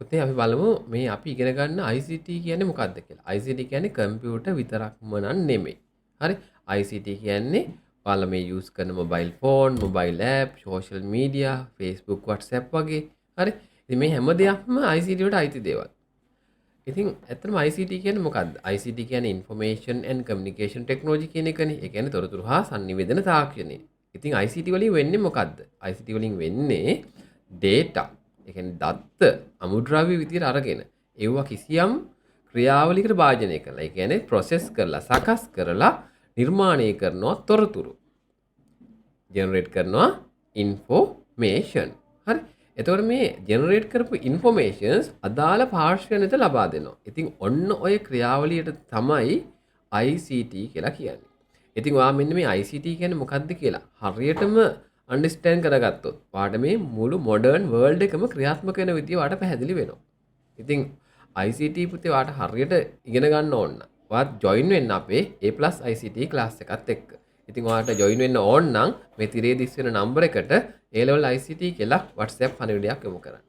පුතේ අපි බලමු මේ අපි ඉගෙන ගන්න ICT කියන්නේ මොකක්ද කියලා. ICT කියන්නේ කම්පියුටර් විතරක්ම නන් නෙමෙයි. හරි? ICT කියන්නේ ඔයාලා මේ යූස් කරන mobile phone, mobile app, social media, Facebook, WhatsApp වගේ. හරි? ඉතින් මේ හැම දෙයක්ම ICT වලට අයිති දේවල්. ඉතින් ඇත්තටම ICT කියන්නේ මොකක්ද? ICT කියන්නේ Information and Communication Technology කියන එකනේ. ඒ කියන්නේ තොරතුරු හා sannivedana තාක්ෂණය. ඉතින් ICT වලින් වෙන්නේ මොකක්ද? ICT වලින් වෙන්නේ data. ඒ කියන්නේ දත්ත අමුද්‍රව්‍ය විදියට අරගෙන ඒවා කිසියම් ක්‍රියාවලියකට භාජනය කරලා. ඒ කියන්නේ process කරලා, සකස් කරලා නිර්මාණය කරනවා තොරතුරු. ජෙනරේට් කරනවා information. හරි? එතකොට මේ ජෙනරේට් කරපු ඉන්ෆෝමේෂන්ස් අදාළ පාර්ශ්වයට ලබා දෙනවා. ඉතින් ඔන්න ඔය ක්‍රියාවලියට තමයි ICT කියලා කියන්නේ. ඉතින් ඔයා මෙන්න මේ ICT කියන්නේ මොකක්ද කියලා හරියටම අන්ඩර්ස්ටෑන්ඩ් කරගත්තොත් ඔයාට මේ මුළු මොඩර්න් වර්ල්ඩ් එකම ක්‍රියාත්මක වෙන විදිය ඔයාට පැහැදිලි වෙනවා. ඉතින් ICT පුතේ ඔයාට හරියට ඉගෙන ගන්න ඕන නම් ඔයාත් ජොයින් වෙන්න අපේ A+ ICT ක්ලාස් එකත් එක්ක. ඉතින් ඔයාට ජොයින් වෙන්න ඕන නම් මේ තිරේ දිස් වෙන නම්බර එකට A level ICT කියලා WhatsApp පණිවිඩයක් යොමු කරන්න.